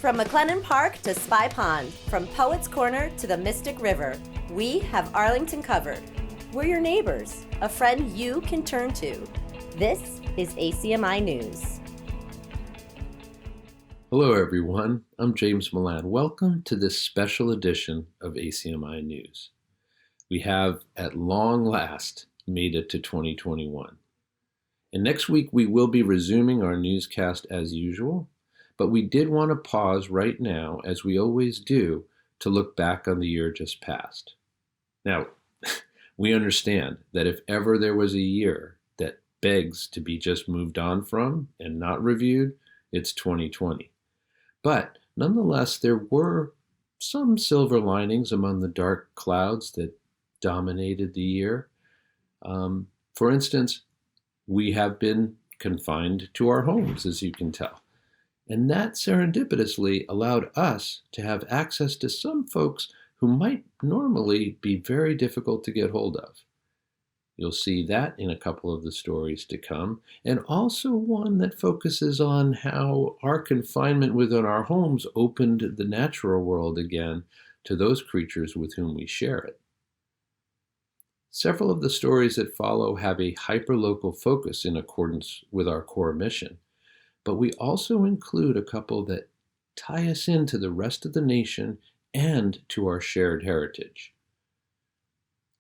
From McLennan Park to Spy Pond, from Poets Corner to the Mystic River, we have Arlington covered. We're your neighbors, a friend you can turn to. This is ACMi News. Hello everyone, I'm James Milan. Welcome to this special edition of ACMi News. We have, at long last, made it to 2021. And next week we will be resuming our newscast as usual, but we did want to pause right now, as we always do, to look back on the year just past. Now, we understand that if ever there was a year that begs to be just moved on from and not reviewed, it's 2020. But nonetheless, there were some silver linings among the dark clouds that dominated the year. For instance, we have been confined to our homes, as you can tell. And that serendipitously allowed us to have access to some folks who might normally be very difficult to get hold of. You'll see that in a couple of the stories to come, and also one that focuses on how our confinement within our homes opened the natural world again to those creatures with whom we share it. Several of the stories that follow have a hyperlocal focus in accordance with our core mission, but we also include a couple that tie us into the rest of the nation and to our shared heritage.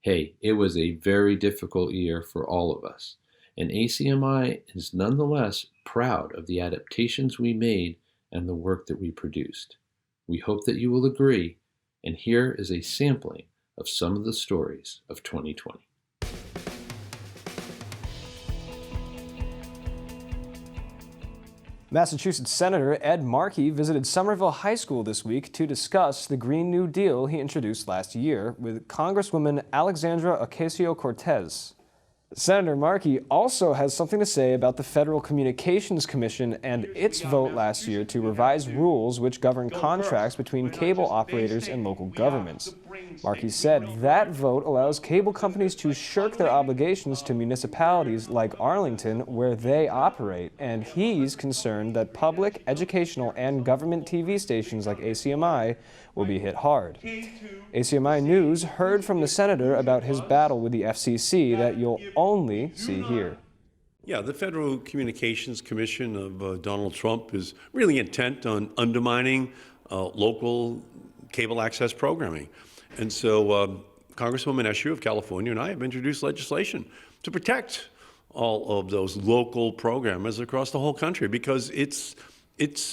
Hey, it was a very difficult year for all of us, and ACMi is nonetheless proud of the adaptations we made and the work that we produced. We hope that you will agree, and here is a sampling of some of the stories of 2020. Massachusetts Senator Ed Markey visited Somerville High School this week to discuss the Green New Deal he introduced last year with Congresswoman Alexandra Ocasio-Cortez. Senator Markey also has something to say about the Federal Communications Commission and its vote last year to revise rules which govern contracts between cable operators and local governments. Markey said that vote allows cable companies to shirk their obligations to municipalities like Arlington where they operate, and he's concerned that public, educational, and government TV stations like ACMi will be hit hard. ACMi News heard from the senator about his battle with the FCC that you'll only see here. Yeah, the Federal Communications Commission of Donald Trump is really intent on undermining local cable access programming. And so Congresswoman Eshoo of California and I have introduced legislation to protect all of those local programmers across the whole country, because it's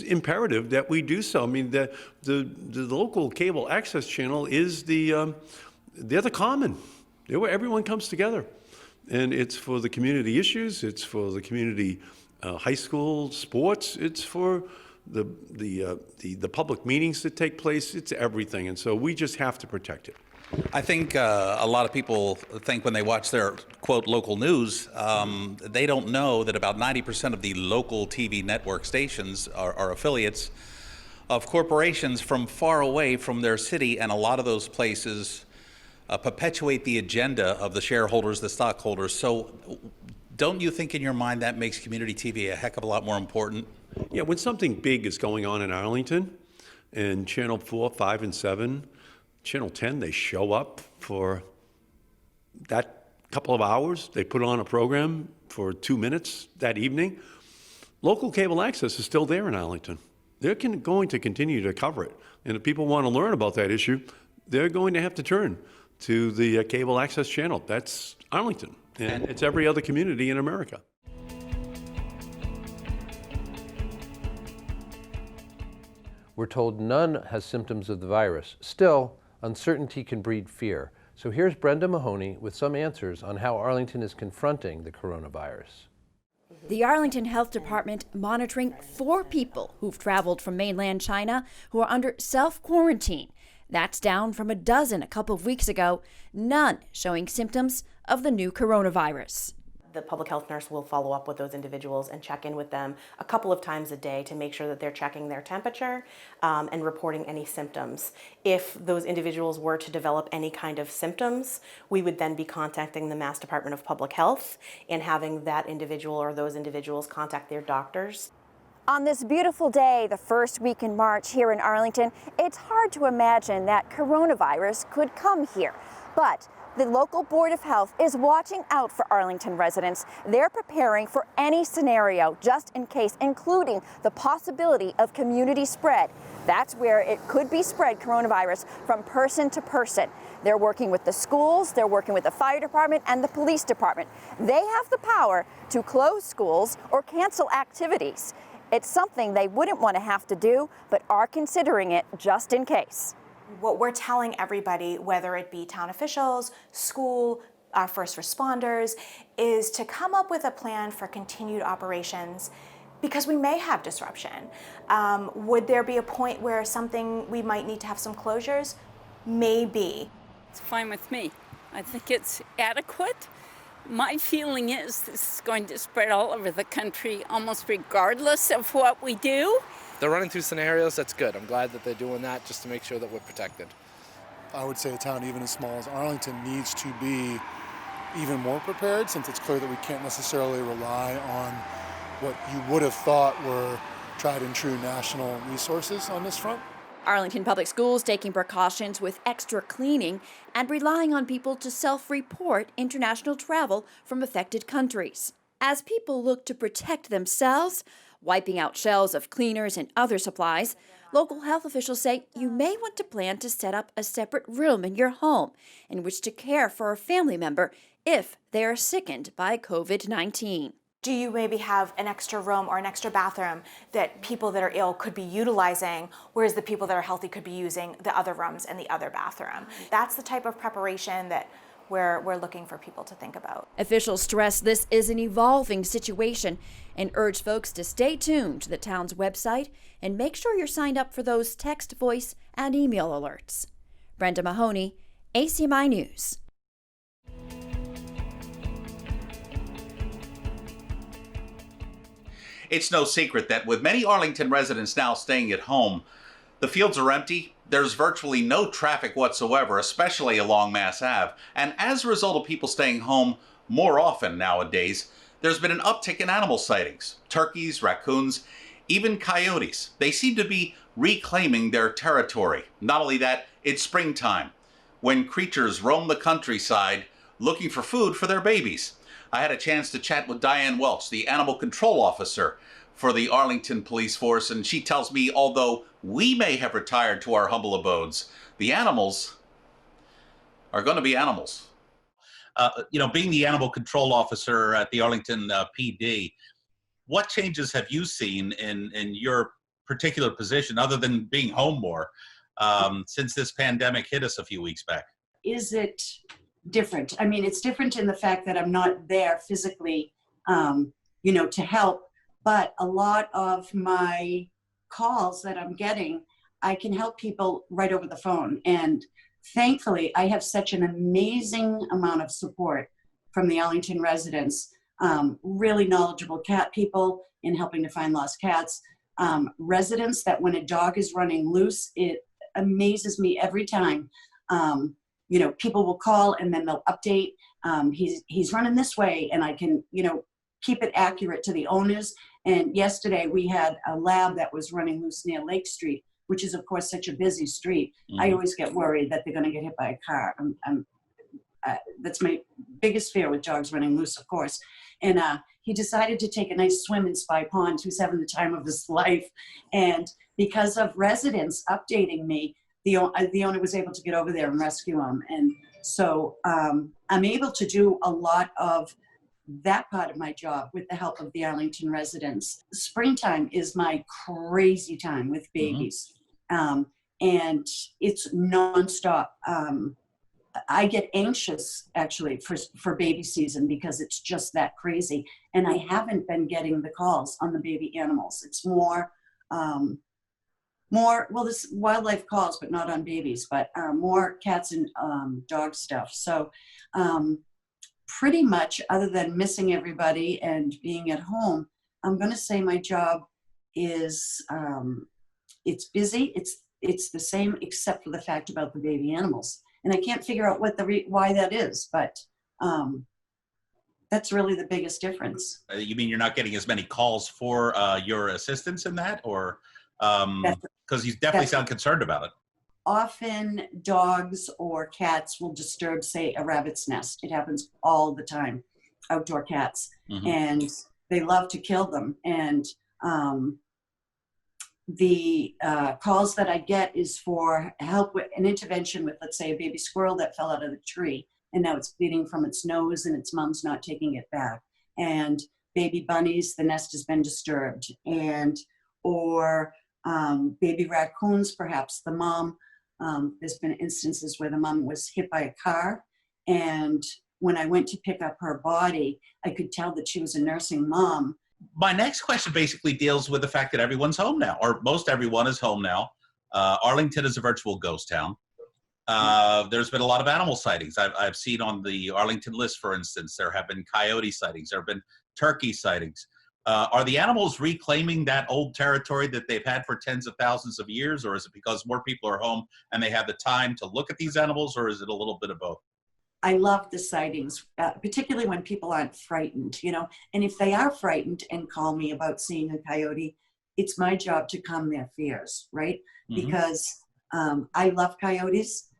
imperative that we do so. I mean, the local cable access channel is they're the common. They're where everyone comes together. And it's for the community issues, it's for the community high school sports, it's for the public meetings that take place, it's everything. And so we just have to protect it. I think a lot of people think when they watch their, quote, local news, they don't know that about 90% of the local TV network stations are affiliates of corporations from far away from their city, and a lot of those places perpetuate the agenda of the shareholders, the stockholders. So don't you think in your mind that makes community TV a heck of a lot more important? Yeah, when something big is going on in Arlington, and Channel 4, 5, and 7, Channel 10, they show up for that couple of hours. They put on a program for 2 minutes that evening. Local cable access is still there in Arlington. They're going to continue to cover it. And if people want to learn about that issue, they're going to have to turn to the cable access channel. That's Arlington, and it's every other community in America. We're told none has symptoms of the virus. Still, uncertainty can breed fear. So here's Brenda Mahoney with some answers on how Arlington is confronting the coronavirus. The Arlington Health Department monitoring 4 people who've traveled from mainland China who are under self-quarantine. That's down from a dozen a couple of weeks ago, none showing symptoms of the new coronavirus. The public health nurse will follow up with those individuals and check in with them a couple of times a day to make sure that they're checking their temperature and reporting any symptoms. If those individuals were to develop any kind of symptoms, we would then be contacting the Mass Department of Public Health and having that individual or those individuals contact their doctors. On this beautiful day, the first week in March here in Arlington, it's hard to imagine that coronavirus could come here. But the local Board of Health is watching out for Arlington residents. They're preparing for any scenario just in case, including the possibility of community spread. That's where it could be spread coronavirus from person to person. They're working with the schools, they're working with the fire department and the police department. They have the power to close schools or cancel activities. It's something they wouldn't want to have to do, but are considering it just in case. What we're telling everybody, whether it be town officials, school, our first responders, is to come up with a plan for continued operations because we may have disruption. Would there be a point where we might need to have some closures? Maybe. It's fine with me. I think it's adequate. My feeling is this is going to spread all over the country almost regardless of what we do. They're running through scenarios, that's good. I'm glad that they're doing that just to make sure that we're protected. I would say a town even as small as Arlington needs to be even more prepared, since it's clear that we can't necessarily rely on what you would have thought were tried and true national resources on this front. Arlington Public Schools taking precautions with extra cleaning and relying on people to self-report international travel from affected countries. As people look to protect themselves, wiping out shelves of cleaners and other supplies, local health officials say you may want to plan to set up a separate room in your home in which to care for a family member if they are sickened by COVID-19. Do you maybe have an extra room or an extra bathroom that people that are ill could be utilizing, whereas the people that are healthy could be using the other rooms and the other bathroom? That's the type of preparation that we're looking for people to think about. Officials stress this is an evolving situation and urge folks to stay tuned to the town's website and make sure you're signed up for those text, voice, and email alerts. Brenda Mahoney, ACMi News. It's no secret that with many Arlington residents now staying at home, the fields are empty, there's virtually no traffic whatsoever, especially along Mass Ave. And as a result of people staying home more often nowadays, there's been an uptick in animal sightings. Turkeys, raccoons, even coyotes. They seem to be reclaiming their territory. Not only that, it's springtime, when creatures roam the countryside looking for food for their babies. I had a chance to chat with Diane Welch, the animal control officer for the Arlington Police Force, and she tells me although we may have retired to our humble abodes, the animals are going to be animals. Being the animal control officer at the Arlington PD, what changes have you seen in your particular position, other than being home more, since this pandemic hit us a few weeks back? Is it different? I mean, it's different in the fact that I'm not there physically, to help, but a lot of my calls that I'm getting, I can help people right over the phone. And thankfully, I have such an amazing amount of support from the Arlington residents, really knowledgeable cat people in helping to find lost cats, residents that when a dog is running loose, it amazes me every time. People will call and then they'll update, he's running this way, and I can, keep it accurate to the owners. And yesterday we had a lab that was running loose near Lake Street, which is of course such a busy street. Mm-hmm. I always get worried that they're going to get hit by a car. That's my biggest fear with dogs running loose, of course. And he decided to take a nice swim in Spy Pond. He was having the time of his life. And because of residents updating me, the owner was able to get over there and rescue him. And so I'm able to do a lot of that part of my job with the help of the Arlington residents. Springtime is my crazy time with babies. Mm-hmm. And it's nonstop. I get anxious actually for baby season because it's just that crazy. And I haven't been getting the calls on the baby animals. It's more, this wildlife calls, but not on babies, but more cats and dog stuff. So pretty much, other than missing everybody and being at home, I'm going to say my job is, it's busy. It's the same except for the fact about the baby animals. And I can't figure out why that is, but That's really the biggest difference. You mean you're not getting as many calls for your assistance in that, or because you definitely sound concerned about it? Often dogs or cats will disturb, say, a rabbit's nest. It happens all the time, outdoor cats. And they love to kill them. And the calls that I get is for help with an intervention with, let's say, a baby squirrel that fell out of the tree, and now it's bleeding from its nose and its mom's not taking it back. And baby bunnies, the nest has been disturbed. And or baby raccoons, perhaps the mom, there's been instances where the mom was hit by a car, and when I went to pick up her body, I could tell that she was a nursing mom. My next question basically deals with the fact that everyone's home now, or most everyone is home now. Arlington is a virtual ghost town. There's been a lot of animal sightings. I've seen on the Arlington list, for instance, there have been coyote sightings, there have been turkey sightings. Are the animals reclaiming that old territory that they've had for tens of thousands of years, or is it because more people are home and they have the time to look at these animals, or is it a little bit of both? I love the sightings, particularly when people aren't frightened, you know, and if they are frightened and call me about seeing a coyote, it's my job to calm their fears, right? Because I love coyotes.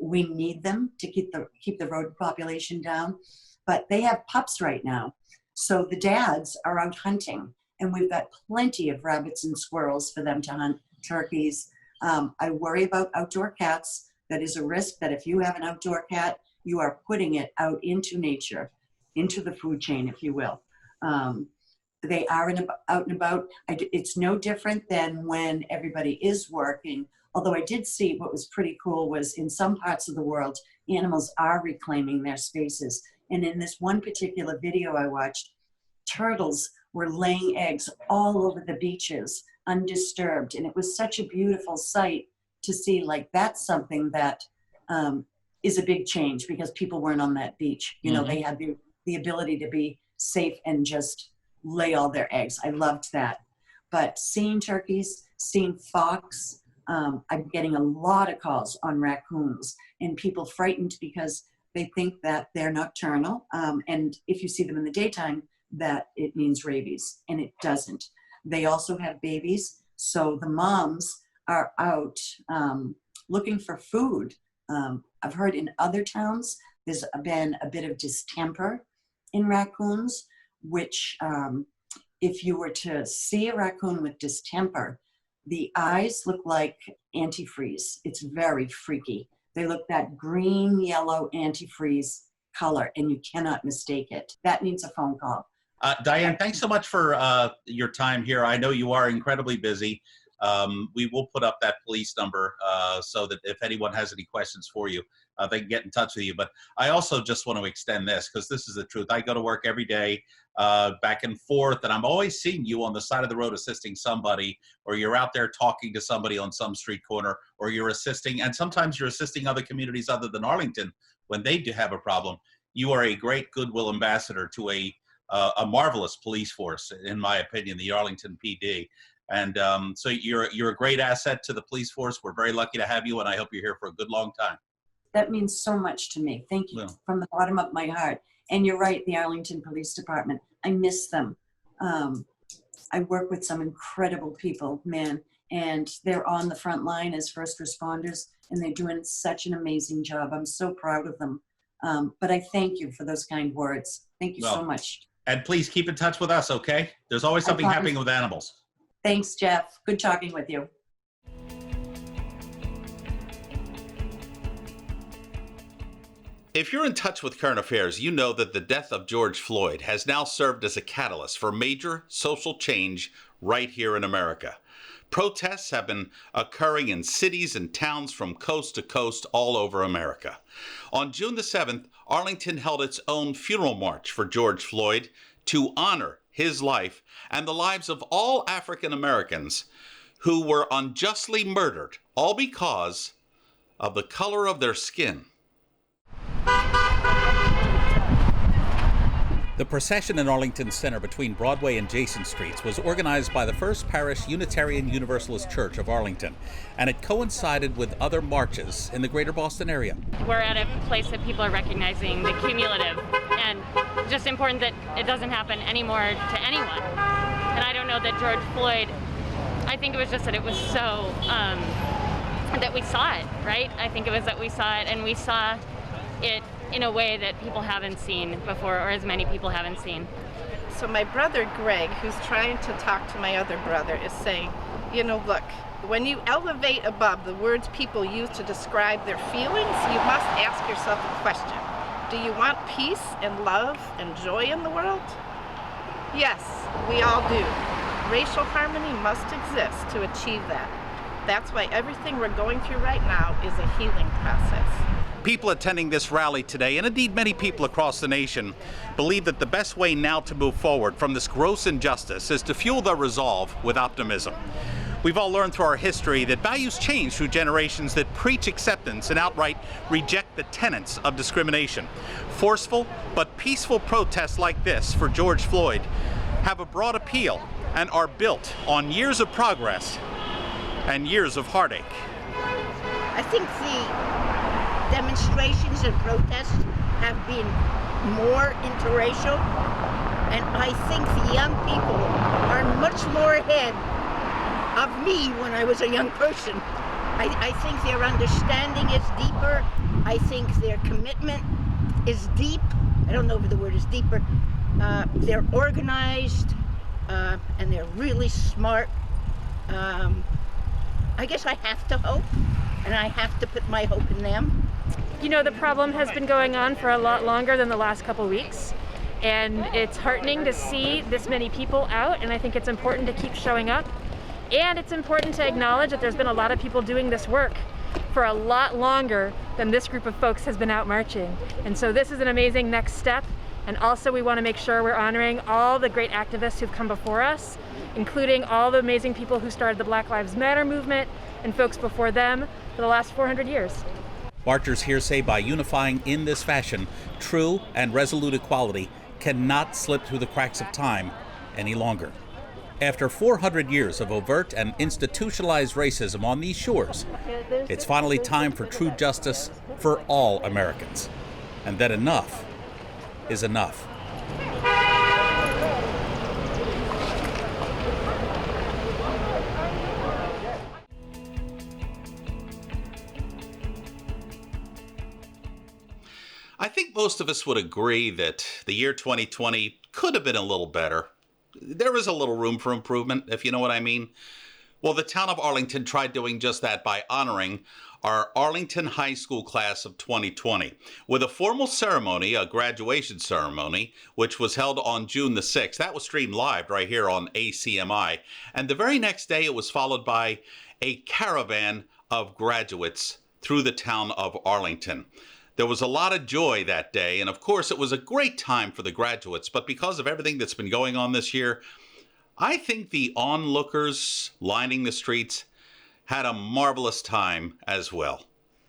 We need them to keep the rodent population down, but they have pups right now. So the dads are out hunting, and we've got plenty of rabbits and squirrels for them to hunt, turkeys. I worry about outdoor cats. That is a risk that if you have an outdoor cat, you are putting it out into nature, into the food chain, if you will. They are out and about. It's no different than when everybody is working. Although I did see what was pretty cool was in some parts of the world, animals are reclaiming their spaces. And in this one particular video I watched, turtles were laying eggs all over the beaches, undisturbed. And it was such a beautiful sight to see. Like, that's something that is a big change, because people weren't on that beach. You know, they had the ability to be safe and just lay all their eggs. I loved that. But seeing turkeys, seeing fox, I'm getting a lot of calls on raccoons, and people frightened because they think that they're nocturnal. And if you see them in the daytime, that it means rabies, and it doesn't. They also have babies. So the moms are out looking for food. I've heard in other towns, there's been a bit of distemper in raccoons, which if you were to see a raccoon with distemper, the eyes look like antifreeze. It's very freaky. They look that green, yellow antifreeze color, and you cannot mistake it. That needs a phone call. Diane, thanks so much for your time here. I know you are incredibly busy. We will put up that police number so that if anyone has any questions for you, they can get in touch with you. But I also just want to extend this, because this is the truth. I go to work every day back and forth, and I'm always seeing you on the side of the road assisting somebody, or you're out there talking to somebody on some street corner, or you're assisting, and sometimes you're assisting other communities other than Arlington when they do have a problem. You are a great goodwill ambassador to a marvelous police force, in my opinion, the Arlington PD. And so you're a great asset to the police force. We're very lucky to have you, and I hope you're here for a good long time. That means so much to me. Thank you from the bottom of my heart. And you're right, the Arlington Police Department, I miss them. I work with some incredible people, man, and they're on the front line as first responders, and they're doing such an amazing job. I'm so proud of them. But I thank you for those kind words. Thank you so much. And please keep in touch with us, okay? There's always something happening with animals. Thanks, Jeff. Good talking with you. If you're in touch with current affairs, you know that the death of George Floyd has now served as a catalyst for major social change right here in America. Protests have been occurring in cities and towns from coast to coast all over America. On June the 7th, Arlington held its own funeral march for George Floyd to honor his life and the lives of all African Americans who were unjustly murdered, all because of the color of their skin. The procession in Arlington Center between Broadway and Jason Streets was organized by the First Parish Unitarian Universalist Church of Arlington, and it coincided with other marches in the greater Boston area. We're at a place that people are recognizing the cumulative, and just important that it doesn't happen anymore to anyone. And I don't know that George Floyd, I think it was just that it was so, that we saw it, right? I think it was that we saw it, and we saw it in a way that people haven't seen before, or as many people haven't seen. So my brother Greg, who's trying to talk to my other brother, is saying, you know, look, when you elevate above the words people use to describe their feelings, you must ask yourself a question. Do you want peace and love and joy in the world? Yes, we all do. Racial harmony must exist to achieve that. That's why everything we're going through right now is a healing process. People attending this rally today, and indeed many people across the nation, believe that the best way now to move forward from this gross injustice is to fuel their resolve with optimism. We've all learned through our history that values change through generations that preach acceptance and outright reject the tenets of discrimination. Forceful but peaceful protests like this for George Floyd have a broad appeal and are built on years of progress and years of heartache. I think the demonstrations and protests have been more interracial, and I think the young people are much more ahead of me when I was a young person. I think their understanding is deeper. I think their commitment is deep. I don't know if the word is deeper. They're organized, and they're really smart. I guess I have to hope, and I have to put my hope in them. You know, the problem has been going on for a lot longer than the last couple weeks, and it's heartening to see this many people out, and I think it's important to keep showing up. And it's important to acknowledge that there's been a lot of people doing this work for a lot longer than this group of folks has been out marching. And so this is an amazing next step, and also we want to make sure we're honoring all the great activists who've come before us, including all the amazing people who started the Black Lives Matter movement and folks before them for the last 400 years. Marchers here say by unifying in this fashion, true and resolute equality cannot slip through the cracks of time any longer. After 400 years of overt and institutionalized racism on these shores, it's finally time for true justice for all Americans. And that enough is enough. I think most of us would agree that the year 2020 could have been a little better. There was a little room for improvement, if you know what I mean. Well, the town of Arlington tried doing just that by honoring our Arlington High School class of 2020 with a formal ceremony, a graduation ceremony, which was held on June the 6th. That was streamed live right here on ACMi. And the very next day, it was followed by a caravan of graduates through the town of Arlington. There was a lot of joy that day, and of course it was a great time for the graduates, but because of everything that's been going on this year, I think the onlookers lining the streets had a marvelous time as well.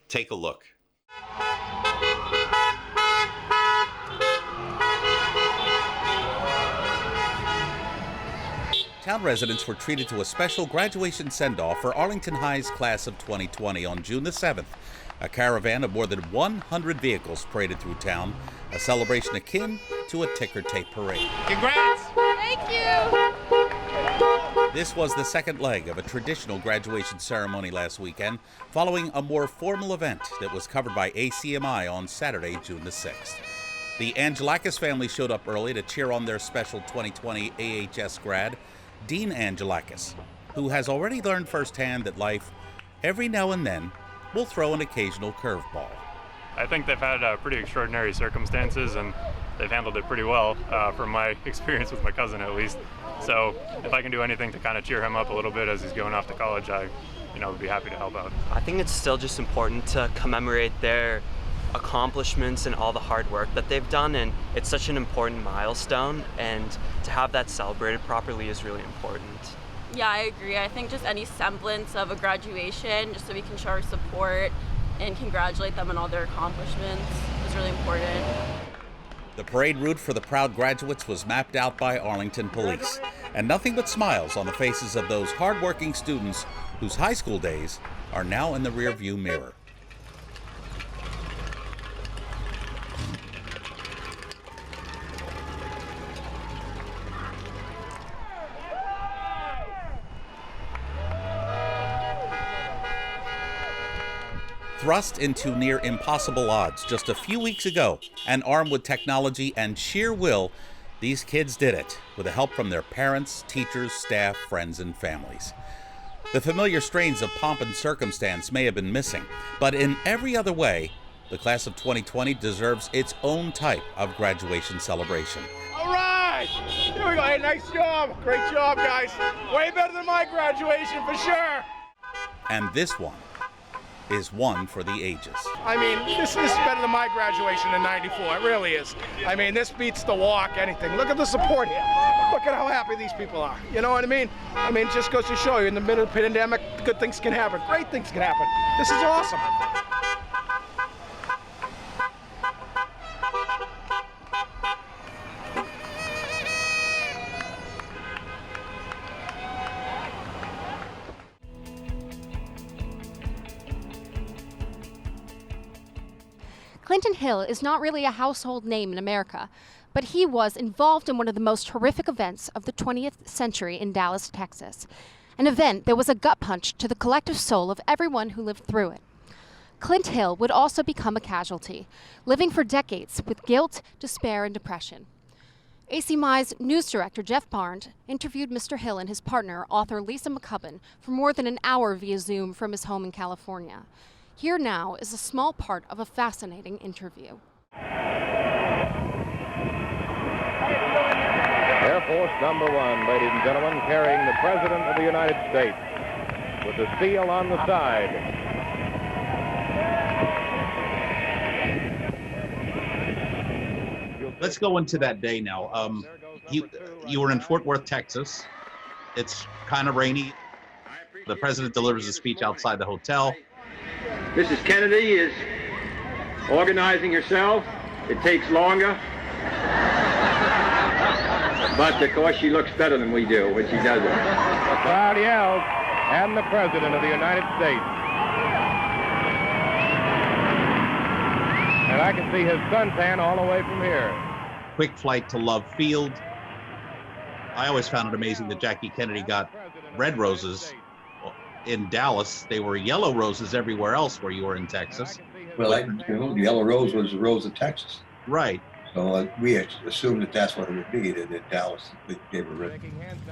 Take a look. Town residents were treated to a special graduation send-off for Arlington High's class of 2020 on June the 7th. A caravan of more than 100 vehicles paraded through town, a celebration akin to a ticker tape parade. Congrats! Thank you! This was the second leg of a traditional graduation ceremony last weekend, following a more formal event that was covered by ACMi on Saturday, June the 6th. The Angelakis family showed up early to cheer on their special 2020 AHS grad, Dean Angelakis, who has already learned firsthand that life, every now and then, will throw an occasional curveball. I think they've had pretty extraordinary circumstances, and they've handled it pretty well, from my experience with my cousin at least. So if I can do anything to kind of cheer him up a little bit as he's going off to college, I would be happy to help out. I think it's still just important to commemorate their accomplishments and all the hard work that they've done, and it's such an important milestone, and to have that celebrated properly is really important. Yeah, I agree. I think just any semblance of a graduation, just so we can show our support and congratulate them on all their accomplishments, is really important. The parade route for the proud graduates was mapped out by Arlington Police, and nothing but smiles on the faces of those hardworking students whose high school days are now in the rearview mirror. Thrust into near impossible odds just a few weeks ago, and armed with technology and sheer will, these kids did it with the help from their parents, teachers, staff, friends, and families. The familiar strains of pomp and circumstance may have been missing, but in every other way, the class of 2020 deserves its own type of graduation celebration. All right, here we go. Hey, nice job. Great job, guys. Way better than my graduation for sure. And this one is one for the ages. I mean, this is better than my graduation in '94. It really is. I mean, this beats the walk, anything. Look at the support here. Look at how happy these people are. You know what I mean? I mean, it just goes to show you, in the middle of the pandemic, good things can happen. Great things can happen. This is awesome. Clinton Hill is not really a household name in America, but he was involved in one of the most horrific events of the 20th century in Dallas, Texas. An event that was a gut punch to the collective soul of everyone who lived through it. Clint Hill would also become a casualty, living for decades with guilt, despair, and depression. ACMi's news director, Jeff Barnes, interviewed Mr. Hill and his partner, author Lisa McCubbin, for more than an hour via Zoom from his home in California. Here now is a small part of a fascinating interview. Air Force Number 1, ladies and gentlemen, carrying the President of the United States with the seal on the side. Let's go into that day now. You were in Fort Worth, Texas. It's kind of rainy. The President delivers a speech outside the hotel. Mrs. Kennedy is organizing herself. It takes longer. But of course she looks better than we do when she does it. The crowd yells, "And the President of the United States." And I can see his suntan all the way from here. Quick flight to Love Field. I always found it amazing that Jackie Kennedy got red roses in Dallas. They were yellow roses everywhere else where you were in Texas. Well, the yellow rose was the rose of Texas. Right. So we assumed that that's what it would be, that in Dallas they gave her red.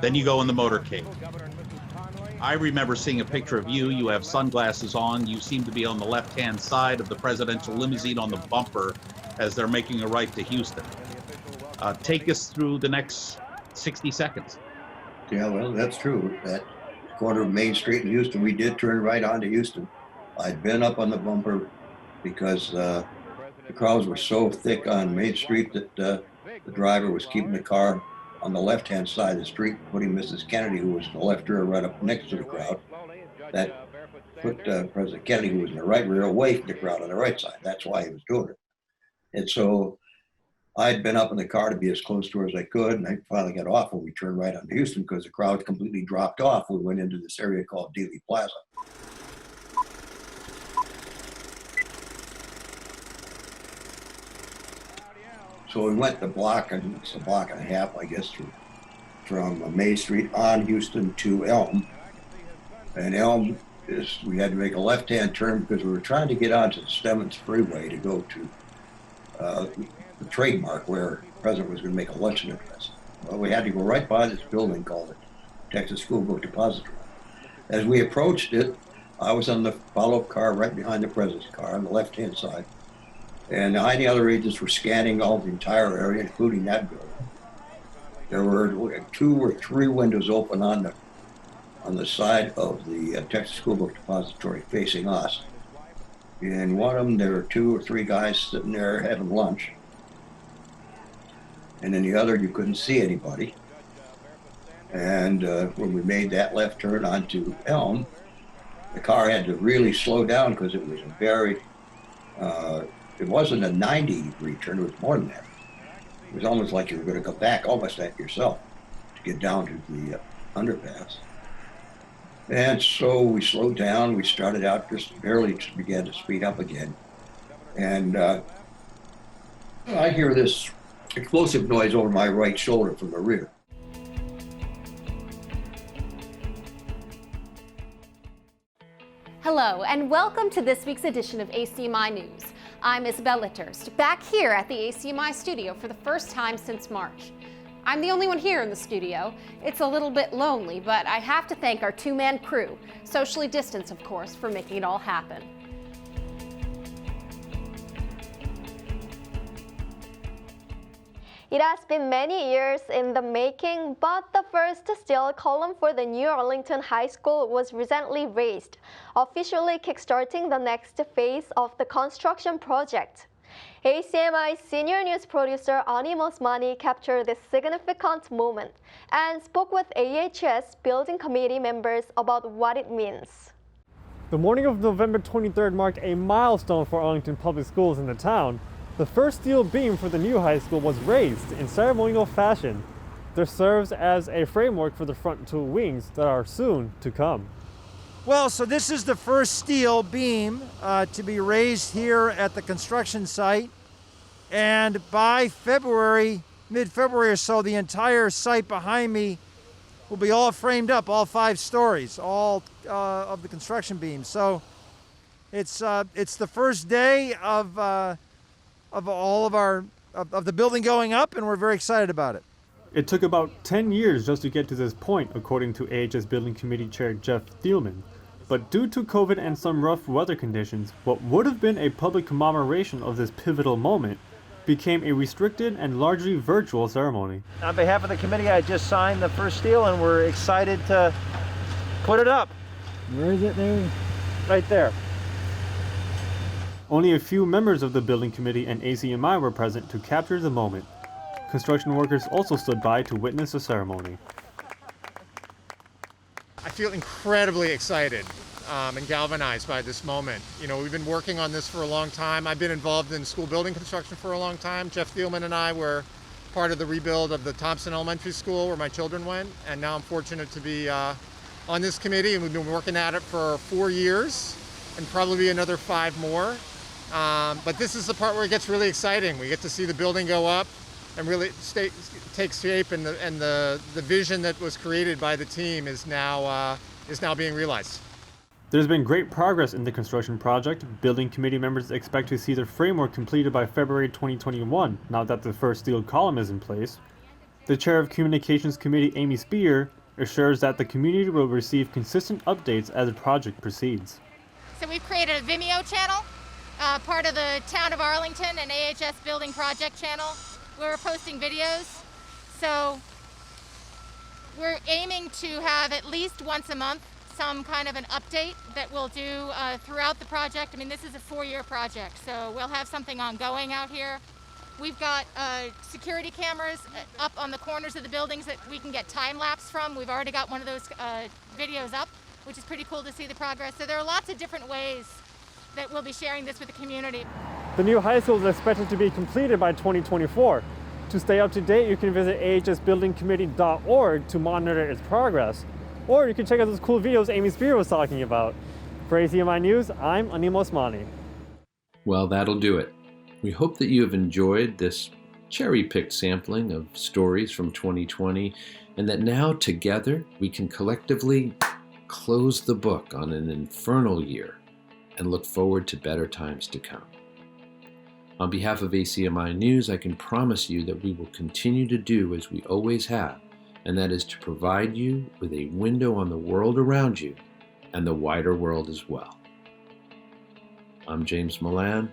Then you go in the motorcade. I remember seeing a picture of you. You have sunglasses on. You seem to be on the left-hand side of the presidential limousine on the bumper as they're making a right to Houston. Take us through the next 60 seconds. Yeah, well, that's true. That corner of Main Street in Houston, we did turn right onto Houston. I'd been up on the bumper because the crowds were so thick on Main Street that the driver was keeping the car on the left-hand side of the street, putting Mrs. Kennedy, who was in the left rear, right up next to the crowd. That put President Kennedy, who was in the right rear, away from the crowd on the right side. That's why he was doing it. And so I'd been up in the car to be as close to her as I could, and I finally got off when we turned right onto Houston because the crowd completely dropped off. We went into this area called Dealey Plaza. So we went the block, and it's a block and a half, I guess, from May Street on Houston to Elm. And Elm is, we had to make a left-hand turn because we were trying to get onto the Stemmons Freeway to go to the trademark where the president was going to make a luncheon address. Well, we had to go right by this building called the Texas School Book Depository. As we approached it, I was on the follow-up car right behind the president's car on the left-hand side. And the other agents were scanning all the entire area, including that building. There were 2 or 3 windows open on the side of the Texas School Book Depository facing us. In one of them, there were 2 or 3 guys sitting there having lunch. And in the other, you couldn't see anybody. And when we made that left turn onto Elm, the car had to really slow down because it was a very, it wasn't a 90-degree turn, it was more than that. was almost like you were going to go back almost at yourself to get down to the underpass. And so we slowed down. We started out just barely began to speed up again. And I hear this explosive noise over my right shoulder from the rear. Hello, and welcome to this week's edition of ACMi News. I'm Isabel Litterst, back here at the ACMi studio for the first time since March. I'm the only one here in the studio. It's a little bit lonely, but I have to thank our two-man crew, socially distanced of course, for making it all happen. It has been many years in the making, but the first steel column for the New Arlington High School was recently raised, officially kickstarting the next phase of the construction project. ACMI senior news producer Ani Mosmani captured this significant moment and spoke with AHS building committee members about what it means. The morning of November 23rd marked a milestone for Arlington Public Schools in the town. The first steel beam for the new high school was raised in ceremonial fashion. This serves as a framework for the front two wings that are soon to come. Well, so this is the first steel beam to be raised here at the construction site. And by February, mid-February or so, the entire site behind me will be all framed up, all 5 stories, all of the construction beams. So it's the first day of all of the building going up, and we're very excited about it. It took about 10 years just to get to this point, according to AHS Building Committee Chair Jeff Thielman. But due to COVID and some rough weather conditions, what would have been a public commemoration of this pivotal moment became a restricted and largely virtual ceremony. On behalf of the committee, I just signed the first steel, and we're excited to put it up. Where is it there? Right there. Only a few members of the building committee and ACMi were present to capture the moment. Construction workers also stood by to witness the ceremony. I feel incredibly excited and galvanized by this moment. You know, we've been working on this for a long time. I've been involved in school building construction for a long time. Jeff Thielman and I were part of the rebuild of the Thompson Elementary School where my children went, and now I'm fortunate to be on this committee, and we've been working at it for 4 years and probably another 5 more. But this is the part where it gets really exciting. We get to see the building go up and really take shape, and the vision that was created by the team is now being realized. There's been great progress in the construction project. Building committee members expect to see the framework completed by February 2021, now that the first steel column is in place. The chair of Communications Committee, Amy Spear, assures that the community will receive consistent updates as the project proceeds. So we've created a Vimeo channel, part of the Town of Arlington and AHS Building Project channel. We're posting videos. So we're aiming to have at least once a month some kind of an update that we'll do throughout the project. I mean, this is a 4-year project, so we'll have something ongoing out here. We've got security cameras up on the corners of the buildings that we can get time lapse from. We've already got one of those videos up, which is pretty cool to see the progress. So there are lots of different ways that we'll be sharing this with the community. The new high school is expected to be completed by 2024. To stay up to date, you can visit ahsbuildingcommittee.org to monitor its progress. Or you can check out those cool videos Amy Spear was talking about. For ACMi News, I'm Ani Mosmani. Well, that'll do it. We hope that you have enjoyed this cherry-picked sampling of stories from 2020, and that now together we can collectively close the book on an infernal year and look forward to better times to come. On behalf of ACMi News, I can promise you that we will continue to do as we always have, and that is to provide you with a window on the world around you and the wider world as well. I'm James Milan.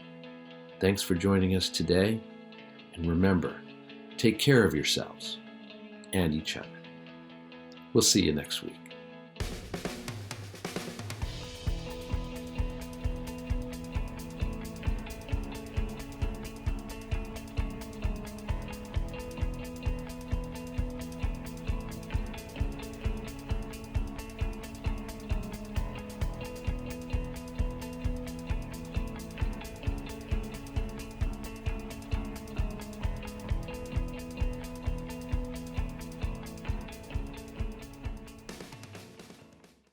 Thanks for joining us today, and remember, take care of yourselves and each other. We'll see you next week.